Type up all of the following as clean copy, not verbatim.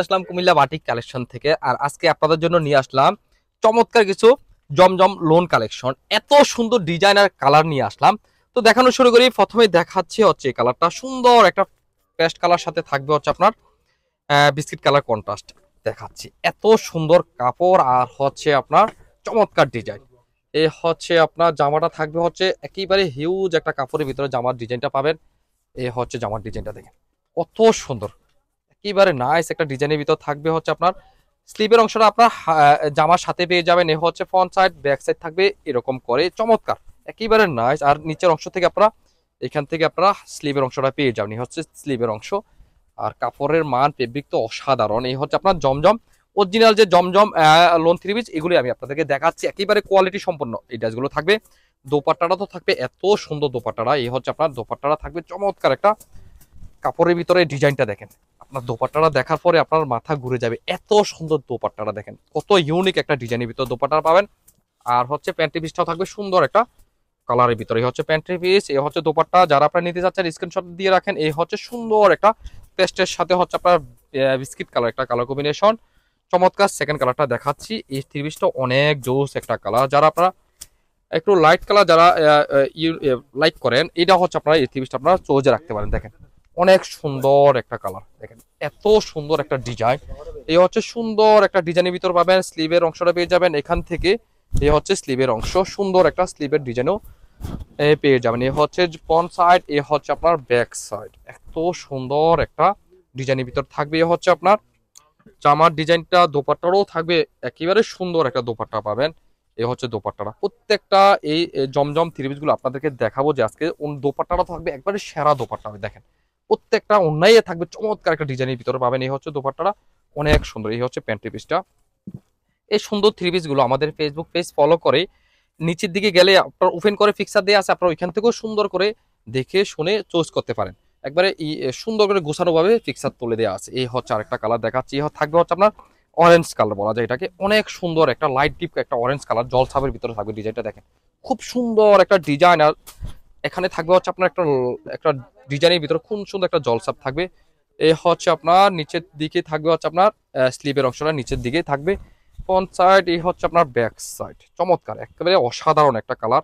আসলাম Comilla batik collection থেকে। আর আজকে আপনাদের জন্য নিয়ে আসলাম চমৎকার কিছু জমজম লোন কালেকশন। এত সুন্দর ডিজাইনার কালার নিয়ে আসলাম। তো দেখানো শুরু করি। প্রথমে দেখাচ্ছি হচ্ছে এই কালারটা সুন্দর একটা পেস্ট কালার সাথে থাকবে হচ্ছে আপনার বিস্কিট কালার কন্ট্রাস্ট। দেখাচ্ছি এত সুন্দর কাপড় আর হচ্ছে আপনার চমৎকার ডিজাইন। এই হচ্ছে আপনার জামাটা থাকবে হচ্ছে একেবারে হিউজ একটা কাপড়ের ভিতরে জামার ডিজাইনটা পাবেন। এই হচ্ছে জামার ডিজাইনটা দেখেন কত সুন্দর, একেবারে নাইস একটা ডিজাইনের ভিতর থাকবে হচ্ছে আপনার স্লিভের অংশটা আপনার জামার সাথে পেয়ে যাবেন। এ হচ্ছে ফ্রন্ট সাইড ব্যাক সাইড থাকবে এরকম করে চমৎকার, একেবারে নাইস। আর নিচের অংশ থেকে আপনারা এখান থেকে আপনারা স্লিভের অংশটা পেয়ে যাবেন। এই হচ্ছে স্লিভের অংশ। আর কাপড়ের মান ফেব্রিক তো অসাধারণ। এই হচ্ছে আপনার জমজম অরিজিনাল যে জমজম লোন থ্রি পিস, এগুলি আমি আপনাদেরকে দেখাচ্ছি একেবারে কোয়ালিটি সম্পন্ন এই ড্রেসগুলো থাকবে। দোপাট্টাটা তো থাকবে এত সুন্দর দোপাট্টাটা। এই হচ্ছে আপনার দোপাট্টাটা থাকবে চমৎকার একটা কাপড়ের ভিতরে ডিজাইনটা দেখেন। আপনার দোপাট্টাটা দেখার পরে আপনার মাথা ঘুরে যাবে, এত সুন্দর দোপাট্টাটা দেখেন, কত ইউনিক একটা ডিজাইনের ভিতরে দোপাট্টা পাবেন। আর হচ্ছে প্যান্টি পিসটাও থাকবে সুন্দর একটা কালারের ভিতরে। এই হচ্ছে প্যান্টি পিস, এই হচ্ছে দোপাট্টা। যারা আপনারা নিতে চাচ্ছেন স্ক্রিনশট দিয়ে রাখেন। এই হচ্ছে সুন্দর একটা পেস্টের সাথে হচ্ছে আপনার বিস্কিট কালার একটা কালার কম্বিনেশন চমৎকার। সেকেন্ড কালারটা দেখাচ্ছি। এই থ্রি পিসটা অনেক জোস একটা কালার। যারা আপনারা একটু লাইট কালার যারা লাইক করেন, এটা হচ্ছে আপনারা এই থ্রি পিসটা আপনারা চোজে রাখতে পারেন। দেখেন অনেক সুন্দর একটা কালার, দেখেন এত সুন্দর একটা ডিজাইন। এই হচ্ছে সুন্দর একটা ডিজাইনের ভিতর পাবেন। স্লিভের অংশটা পেয়ে যাবেন এখান থেকে। এই হচ্ছে স্লিভের অংশ, সুন্দর একটা স্লিভের ডিজাইনও পেয়ে যাবেন। এই হচ্ছে ফ্রন্ট সাইড, এই হচ্ছে আপনার ব্যাক সাইড, এত সুন্দর একটা ডিজাইনের ভিতর থাকবে। এই হচ্ছে আপনার জামার ডিজাইনটা, দোপাট্টারও থাকবে একেবারে সুন্দর একটা দোপাট্টা পাবেন। এই হচ্ছে দোপাট্টাটা। প্রত্যেকটা এই জমজম থ্রি পিস গুলো আপনাদেরকে দেখাবো যে আজকে দোপাট্টাটা থাকবে একবারে সেরা দোপাট্টা হবে। দেখেন প্রত্যেকটা অন্যায় থাকবে চমৎকার একটা ডিজাইনের ভিতরে পাবেন। এই হচ্ছে দোপাট্টাটা অনেক সুন্দর। এই হচ্ছে প্যান্টি পিসটা। এই সুন্দর থ্রি পিস গুলো আমাদের ফেসবুক পেজ ফলো করে নিচের দিকে গেলে আপনার ওপেন করে ফিক্সার দেওয়া আছে, আপনারা ওইখান থেকেও সুন্দর করে দেখে শুনে চুজ করতে পারেন। একবারে সুন্দর করে গোছানো ভাবে ফিক্সার তুলে দেওয়া আছে। এই হচ্ছে আরেকটা কালার দেখাচ্ছি। থাকবে হচ্ছে আপনার অরেঞ্জ কালার বলা যায় এটাকে। অনেক সুন্দর একটা লাইট ডিপ একটা অরেঞ্জ কালার জলছাপের ভিতরে থাকবে। ডিজাইনটা দেখেন খুব সুন্দর একটা ডিজাইন। আর এখানে থাকবে হচ্ছে আপনার একটা একটা ডিজাইনের ভিতরে খুব সুন্দর একটা জলছাপ থাকবে। এই হচ্ছে আপনার নিচের দিকে থাকবে হচ্ছে আপনার স্লিভের অংশটা নিচের দিকে থাকবে। ফ্রন্ট সাইড, এই হচ্ছে আপনার ব্যাক সাইড, চমৎকার একেবারে অসাধারণ একটা কালার।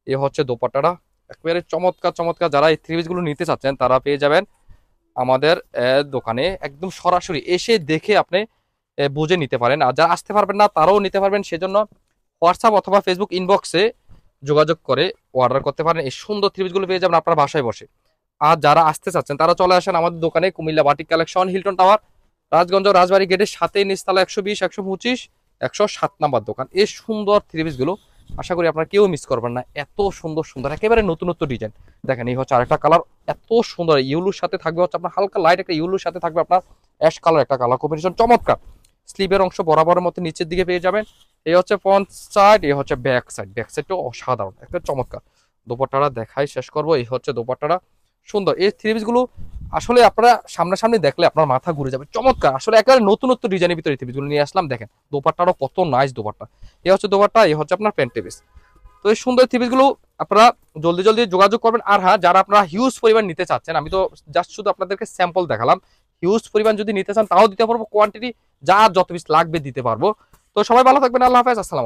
এই হচ্ছে দোপাট্টাটা একেবারে চমৎকার চমৎকার। যারা এই থ্রি পিস গুলো নিতে চাচ্ছেন তারা পেয়ে যাবেন আমাদের দোকানে। একদম সরাসরি এসে দেখে আপনি বুঝে নিতে পারেন। আর যারা আসতে পারবেন না তারাও নিতে পারবেন। সেজন্য হোয়াটসঅ্যাপ অথবা ফেসবুক ইনবক্সে যোগাযোগ করে অর্ডার করতে পারেন। এই সুন্দর থ্রি পিস গুলো পেয়ে যাবেন আপনার বাসায় বসে। আর যারা আসতে চাচ্ছেন তারা চলে আসেন আমাদের দোকানে, Comilla batik collection, Hilton tower, Rajganj Rajbari গেটের সাথে নিচতলা 120, 125, 107 নাম্বার দোকান। এই সুন্দর থ্রি পিস গুলো আশা করি আপনারা কেউ মিস করবেন না। এত সুন্দর সুন্দর একেবারে নতুনত্ব ডিজাইন দেখেন। এই হচ্ছে আরেকটা কালার, এত সুন্দর ইউলুর সাথে থাকবে হচ্ছে আপনার হালকা লাইট একটা ইউলুর সাথে থাকবে আপনার অ্যাশ কালার একটা কালার কম্বিনেশন চমৎকার। স্লিভের অংশ বরাবরের মতো নিচের দিকে পেয়ে যাবেন। এই হচ্ছে ফ্রন্ট সাইড, এই হচ্ছে ব্যাক সাইড। ব্যাক সাইডটাও অসাধারণ একটা চমৎকার। দোপাট্টাটা দেখাই শেষ করবো। এই হচ্ছে দোপাট্টাটা সুন্দর। এই থ্রি পিস গুলো আসলে আপনারা সামনাসামনি দেখলে আপনার মাথা ঘুরে যাবে, চমৎকার। আসলে একেবারে নতুনত্ব ডিজাইনের ভিতরে থ্রি পিস গুলো নিয়ে আসলাম। দেখেন দোপাট্টাটাও কত নাইস দোপাট্টা। এই হচ্ছে দোপাট্টা, এই হচ্ছে আপনার প্যান্টি পিস। তো এই সুন্দর থ্রি পিস গুলো আপনারা জলদি জলদি যোগাযোগ করবেন। আর হ্যাঁ, যারা আপনারা হিউজ পরিমাণ নিতে চাচ্ছেন, আমি তো জাস্ট শুধু আপনাদেরকে স্যাম্পল দেখালাম। হিউজ পরিমাণ যদি নিতে চান তাও দিতে পারবো, কোয়ান্টিটি যা যত পিস লাগবে দিতে পারবো। তো সবাই ভালো থাকবেন, আল্লাহ হাফেজ, আসসালাম।